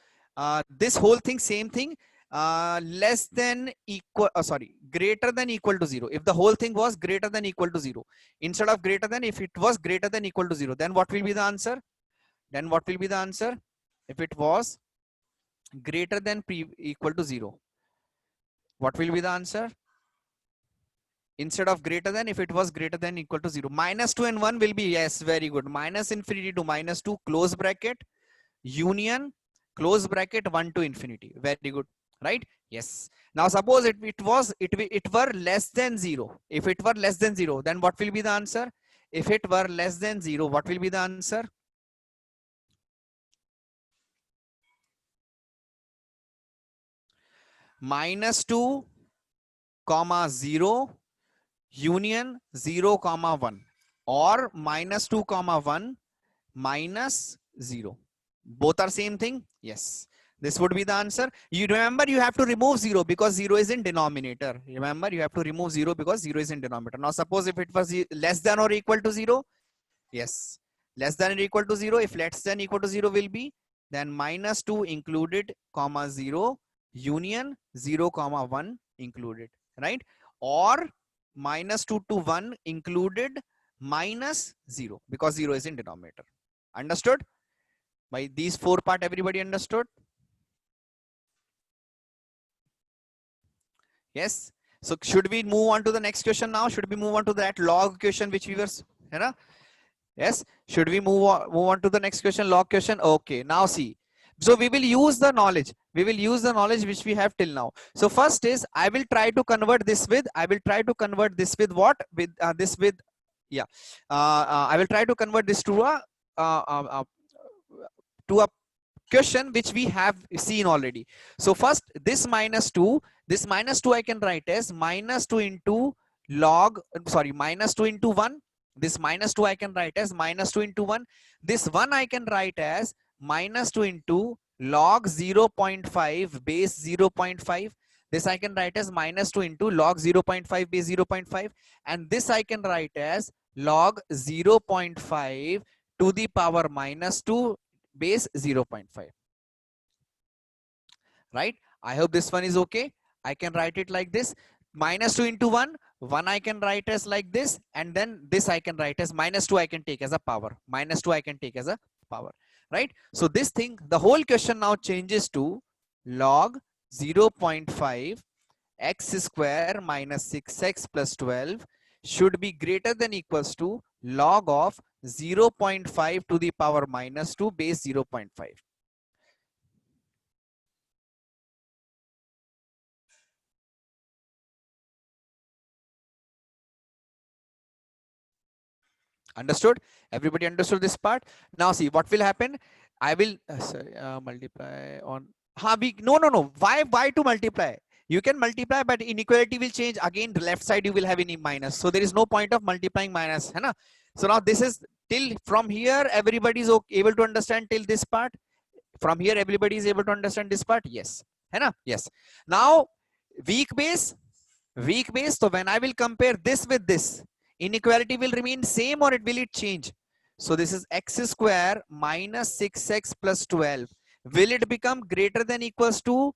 this whole thing, same thing, less than equal, sorry, greater than equal to 0. If the whole thing was greater than equal to 0, instead of greater than, if it was greater than equal to 0, then what will be the answer? Then what will be the answer? If it was greater than equal to 0, what will be the answer? Instead of greater than, if it was greater than equal to 0, minus 2 and 1 will be, yes, very good, minus infinity to minus 2 close bracket union close bracket 1 to infinity. Very good, right? Yes. Now suppose it were less than 0. If it were less than 0, then what will be the answer? If it were less than 0, what will be the answer? Minus 2 comma 0 union 0 comma 1, or minus 2 comma 1 minus 0. Both are same thing. Yes, this would be the answer. You remember, you have to remove 0 because 0 is in denominator. Remember, you have to remove 0 because 0 is in denominator. Now suppose if it was less than or equal to 0, yes, less than or equal to 0. If less than equal to 0 will be, then minus 2 included comma 0 union 0 comma 1 included, right? Or minus 2 to 1 included minus 0 because 0 is in denominator. Understood? By these four part, everybody understood? Yes. So should we move on to the next question now? Should we move on to that log question which we were, you know? Yes. Should we move on to the next question, log question? Okay. Now see. So we will use the knowledge. We will use the knowledge which we have till now. So first is, I will try to convert this with, I will try to convert this with what? With this with, yeah. I will try to convert this to a question which we have seen already. So first, this minus 2 I can write as minus 2 into log, sorry, minus 2 into 1. This minus 2 I can write as minus 2 into 1. This 1 I can write as minus 2 into log 0.5 base 0.5. This I can write as minus 2 into log 0.5 base 0.5. And this I can write as log 0.5 to the power minus 2 base 0.5. Right? I hope this one is okay. I can write it like this. Minus 2 into 1 I can write as like this, and then this I can write as minus 2 I can take as a power. Minus 2 I can take as a power. Right? So this thing, the whole question now changes to log 0.5 x square minus 6x plus 12 should be greater than equals to log of 0.5 to the power minus 2 base 0.5. Understood? Everybody understood this part? Now see what will happen. I will multiply on no. Why to multiply? You can multiply, but inequality will change. Again, the left side you will have any minus. So there is no point of multiplying minus. Hai na? So now this is till from here everybody is able to understand till this part. From here everybody is able to understand this part. Yes. Hai na? Yes. Now weak base. So when I will compare this with this, inequality will remain same or will it change? So this is x square minus 6x plus 12. Will it become greater than equals to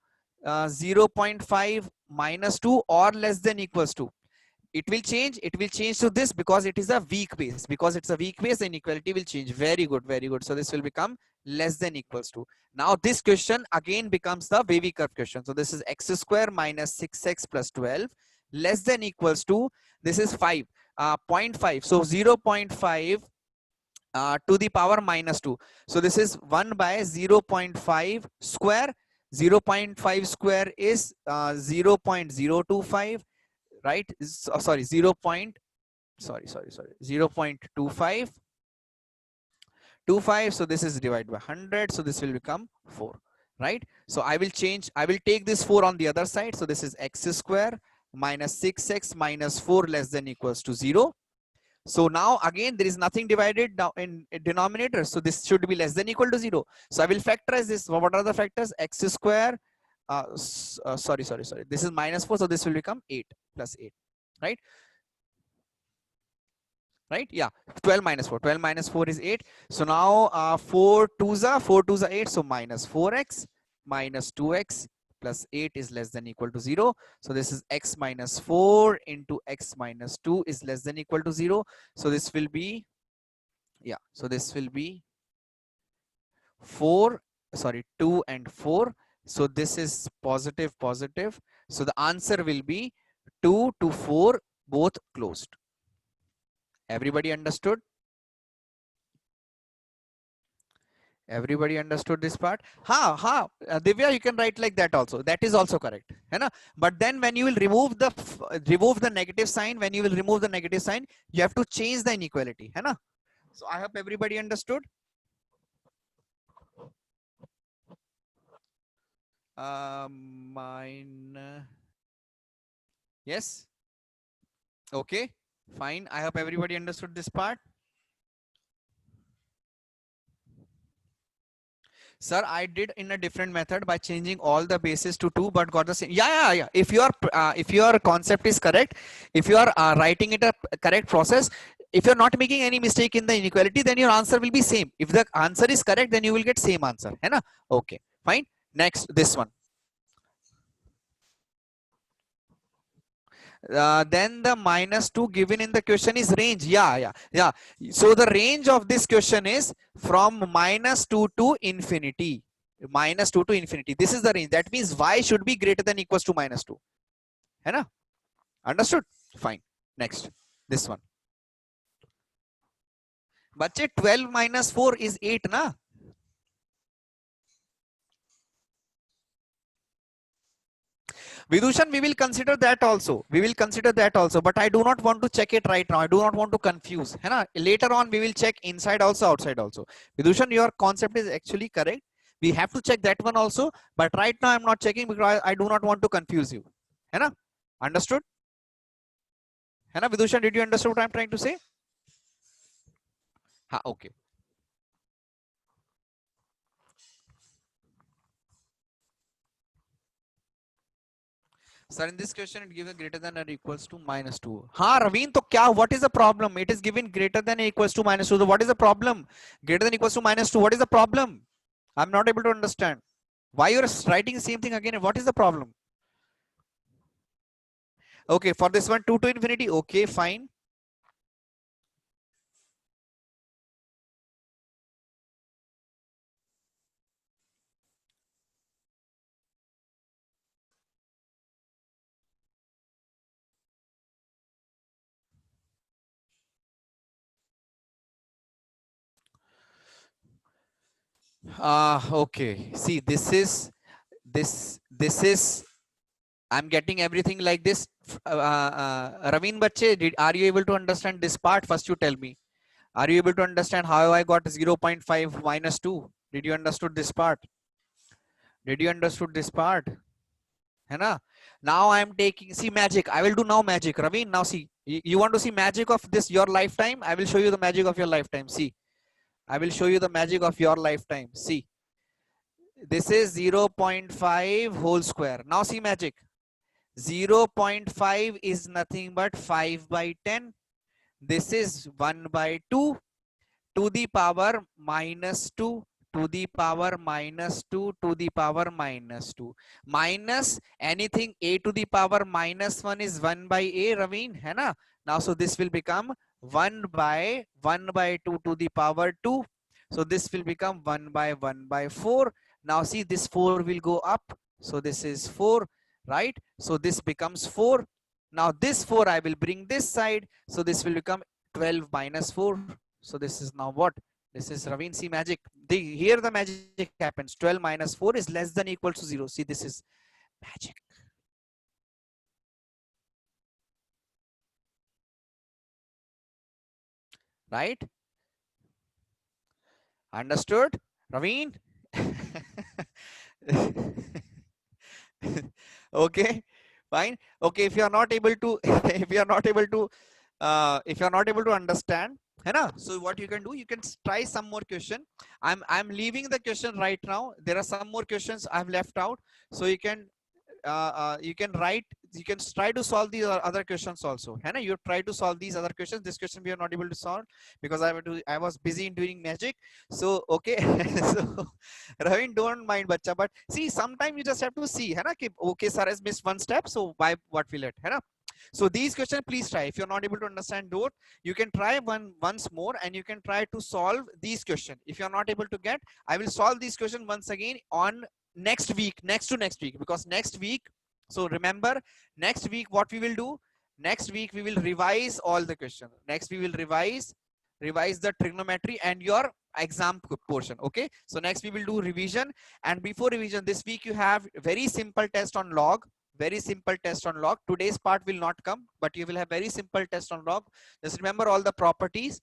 0.5 minus 2 or less than equals to. It will change to this because it is a weak base. Because it's a weak base, the inequality will change. Very good, very good. So this will become less than equals to. Now this question again becomes the wavy curve question. So this is x square minus 6x plus 12 less than equals to, this is 5, 0.5. So 0.5 to the power minus 2. So this is 1 by 0.5 square. 0.5 square is 0.025, right? Sorry, 0.25. So this is divided by 100. So this will become 4, right? So I will take this 4 on the other side. So this is x square minus 6x minus 4 less than equals to 0. So now again, there is nothing divided now in denominator. So this should be less than equal to 0. So I will factorize this. What are the factors? X square, sorry. This is minus 4. So this will become 8 plus 8, right? Right? Yeah. 12 minus 4. 12 minus 4 is 8. So now 4 2s are 8. So minus 4x minus 2x plus 8 is less than equal to 0. So this is x minus 4 into x minus 2 is less than equal to 0. So this will be, yeah, so this will be 2 and 4. So this is positive. So the answer will be 2 to 4 both closed. Everybody understood? Everybody understood this part? Divya, you can write like that also. That is also correct. But then when you will remove the negative sign, you have to change the inequality. So I hope everybody understood. Yes. Okay. Fine. I hope everybody understood this part. Sir, I did in a different method by changing all the bases to 2, but got the same. Yeah. If your concept is correct, if you are writing it a correct process, if you're not making any mistake in the inequality, then your answer will be same. If the answer is correct, then you will get same answer. Okay, fine. Next, this one. Then the minus 2 given in the question is range. Yeah. So the range of this question is from minus 2 to infinity. Minus 2 to infinity. This is the range. That means y should be greater than equals to minus 2. Understood? Fine. Next, this one. Bache, 12 minus 4 is 8, na? Vidushan, we will consider that also. But I do not want to check it right now. I do not want to confuse. Later on, we will check inside also, outside also. Vidushan, your concept is actually correct. We have to check that one also. But right now, I'm not checking because I do not want to confuse you. Understood? Vidushan, did you understand what I'm trying to say? Okay. Sir, in this question, it gives a greater than or equals to minus 2. Raveen, so kya? What is the problem? It is given greater than or equals to minus 2. So what is the problem? Greater than or equals to minus 2. What is the problem? I'm not able to understand. Why you're writing the same thing again? What is the problem? Okay, for this one, 2 to infinity. Okay, fine. Okay. See, this is I'm getting everything like this. Raveen Bache, are you able to understand this part? First, you tell me. Are you able to understand how I got 0.5 minus 2? Did you understood this part? Now I am taking, see magic. I will do now magic. Raveen, now see. You want to see magic of this your lifetime? I will show you the magic of your lifetime. See. I will show you the magic of your lifetime. See. This is 0.5 whole square. Now see magic. 0.5 is nothing but 5 by 10. This is 1 by 2 to the power minus 2 to the power minus 2 to the power minus 2 minus anything a to the power minus 1 is 1 by a, Raveen, है ना? Now so this will become 1 by 2 to the power 2, so this will become 1 by 1 by 4. Now see, this 4 will go up, so this is 4, right? So this becomes 4. Now this 4 I will bring this side, so this will become 12 minus 4. So this is now what? This is Raveen, see magic. Here the magic happens. 12 minus 4 is less than equal to 0. See, this is magic. Right? Understood? Raveen? Okay, fine. Okay, if you are not able to, if you are not able to, if you are not able to understand, है ना? So what you can do, you can try some more question. I'm leaving the question right now. There are some more questions I've left out, so you can write, you can try to solve the other questions also, है ना? You try to solve these other questions. This question we are not able to solve because I was busy in doing magic. So okay, so Ravin, don't mind bacha, but see, sometimes you just have to see, है ना, कि okay sir has missed one step, so why, what will it, है ना? So these questions please try. If you're not able to understand those, you can try once more, and you can try to solve these questions. If you're not able to get, I will solve these questions once again on next week, next to next week, because next week, so remember, next week what we will do, next week we will revise all the questions. Next we will revise the trigonometry and your exam portion. Okay, so next we will do revision, and before revision this week you have very simple test on log, very simple test on log. Today's part will not come, but you will have very simple test on log. Just remember all the properties,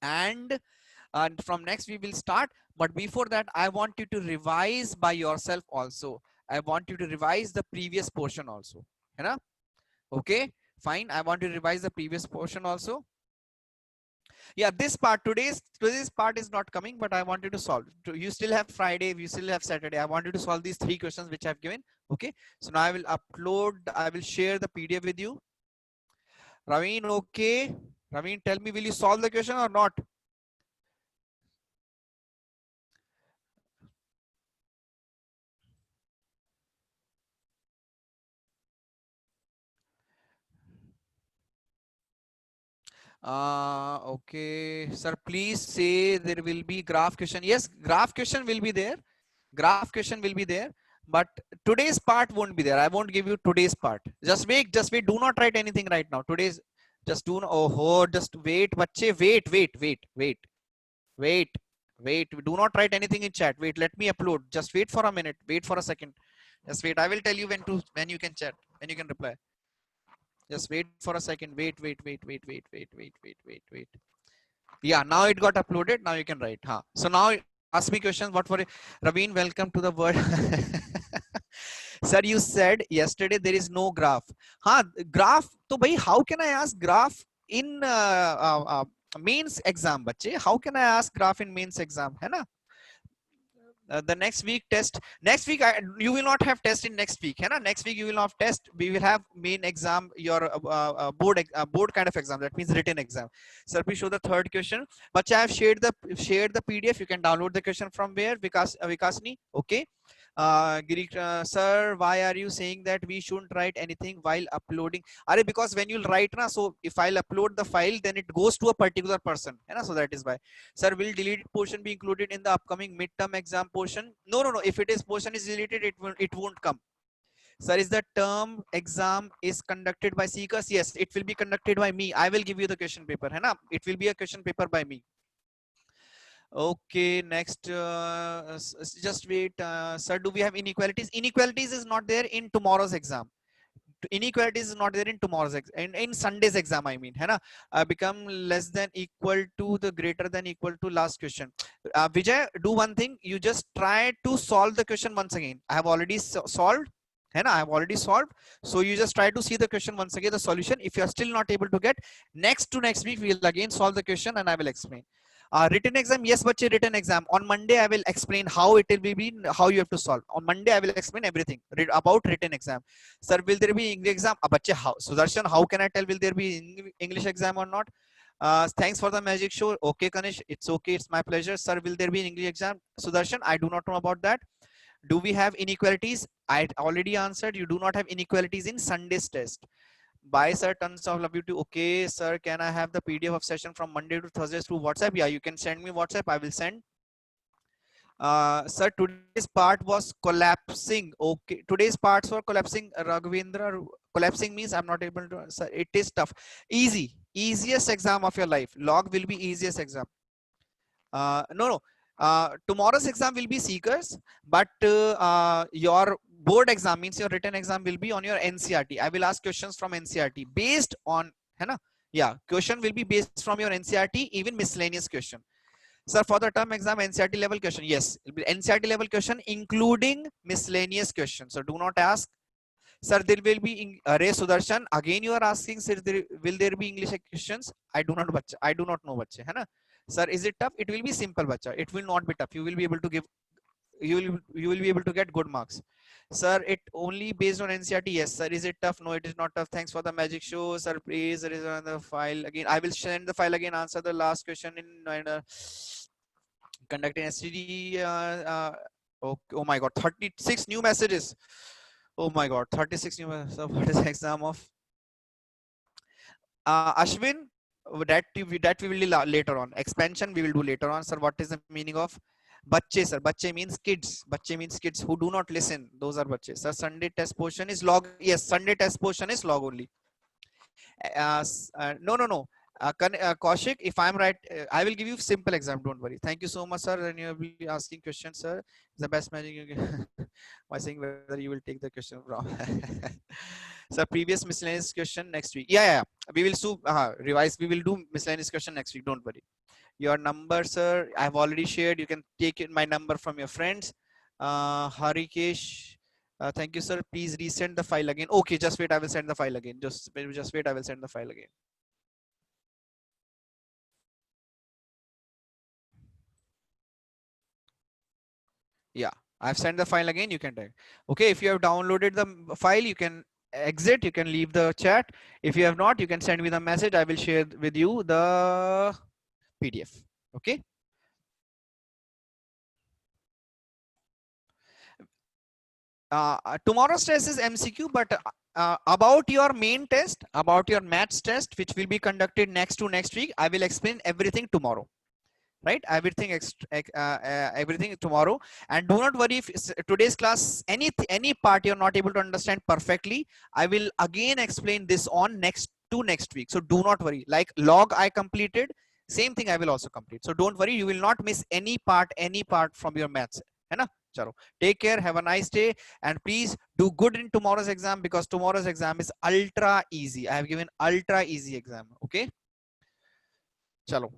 and from next we will start. But before that, I want you to revise by yourself also. I want you to revise the previous portion also, है ना? Okay, fine. I want you to revise the previous portion also. Yeah, this part, today's part is not coming, but I want you to solve. You still have Friday, you still have Saturday. I want you to solve these 3 questions which I've given. Okay, so now I will upload, I will share the PDF with you. Raveen, okay. Raveen, tell me, will you solve the question or not? Okay, sir, please say there will be graph question. Yes, graph question will be there. Graph question will be there, but today's part won't be there. I won't give you today's part. Just wait, just wait. Do not write anything right now. Today's, just do not, oh, just wait, bache, wait. Do not write anything in chat. Wait, let me upload. Just wait for a minute. Wait for a second. Just wait. I will tell you when you can chat, when you can reply. Just wait for a second. Wait. Yeah, now it got uploaded. Now you can write. Huh. So now ask me questions. What for? Raveen, welcome to the world. Sir, you said yesterday there is no graph. Huh, graph. So, bhai, how can I ask graph in mains exam, bache? How can I ask graph in mains exam? है ना? The next week test, next week you will not have test in next week, है ना? Next week you will not have test. We will have main exam, your board kind of exam, that means written exam. Sir, please show the third question. But I have shared the PDF. You can download the question from where? Vikasni. Okay. Giri, sir, why are you saying that we shouldn't write anything while uploading? Because when you'll write na, so if I'll upload the file, then it goes to a particular person, है ना? So that is why. Sir, will deleted portion be included in the upcoming midterm exam portion? No. If it is portion is deleted, it won't come. Sir, is the term exam is conducted by seekers? Yes, it will be conducted by me. I will give you the question paper, है ना? It will be a question paper by me. Okay, next, just wait. Sir, do we have inequalities? Inequalities is not there in tomorrow's exam. Inequalities is not there in tomorrow's exam. In Sunday's exam, I mean, है ना? Become less than equal to the greater than equal to last question. Vijay, do one thing. You just try to solve the question once again. I have already solved. I have already solved. So you just try to see the question once again, the solution. If you are still not able to get, next week, we will again solve the question and I will explain. Written exam, yes, but written exam. On Monday, I will explain how it will be, how you have to solve. On Monday, I will explain everything about written exam. Sir, will there be English exam? How? Sudarshan, how can I tell will there be English exam or not? Thanks for the magic show. Okay, Kanish, it's okay. It's my pleasure. Sir, will there be an English exam? Sudarshan, I do not know about that. Do we have inequalities? I already answered. You do not have inequalities in Sunday's test. Bye, sir. Tons of love you too. Okay, sir. Can I have the PDF of session from Monday to Thursday through WhatsApp? Yeah, you can send me WhatsApp. I will send. Sir, today's part was collapsing. Okay, today's parts were collapsing. Raghavendra, collapsing means I'm not able to. Sir, it is tough. Easiest exam of your life. Log will be easiest exam. No. Tomorrow's exam will be seekers, but your board exam means your written exam will be on your NCERT. I will ask questions from NCERT based on, है ना? Yeah, question will be based from your NCERT, even miscellaneous question. Sir, for the term exam, NCERT level question. Yes, it will be NCERT level question, including miscellaneous questions. So do not ask. Sir, there will be Ray Sudarshan. Again, you are asking, sir, will there be English questions? I do not know, bache, है ना? Sir, is it tough? It will be simple, bacha. It will not be tough. You will be able to give. You will be able to get good marks. Sir, it only based on NCERT. Yes, sir. Is it tough? No, it is not tough. Thanks for the magic show, sir. Please, there is another file again. I will send the file again. Answer the last question in conducting STD. Oh my God, 36 new messages. Oh my God, 36 new messages. So what is the exam of? Ashwin, that we will do later on. Expansion we will do later on. Sir, what is the meaning of bacche? Sir, bacche means kids. Bacche means kids who do not listen. Those are bacche. Sir, Sunday test portion is log. Yes, Sunday test portion is log only. No. Kaushik, if I'm right, I will give you simple exam. Don't worry. Thank you so much, sir. And you will be asking questions, sir. The best magic you can. By saying whether you will take the question wrong. So previous miscellaneous question next week. Yeah. We will revise. We will do miscellaneous question next week. Don't worry. Your number, sir, I have already shared. You can take my number from your friends. Harikesh. Thank you, sir. Please resend the file again. Okay, just wait. I will send the file again. Just wait. I will send the file again. Yeah, I've sent the file again. You can take. Okay, if you have downloaded the file, you can exit. You can leave the chat. If you have not, you can send me the message. I will share with you the PDF. Okay. Tomorrow's test is MCQ, but about your main test, about your maths test, which will be conducted next week, I will explain everything tomorrow. Right, everything tomorrow. And do not worry if today's class any part you're not able to understand perfectly. I will again explain this on next week. So do not worry. Like log I completed, same thing I will also complete. So don't worry, you will not miss any part from your maths. है ना? Chalo. Take care, have a nice day, and please do good in tomorrow's exam, because tomorrow's exam is ultra easy. I have given ultra easy exam. Okay, chalo.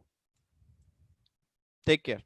Take care.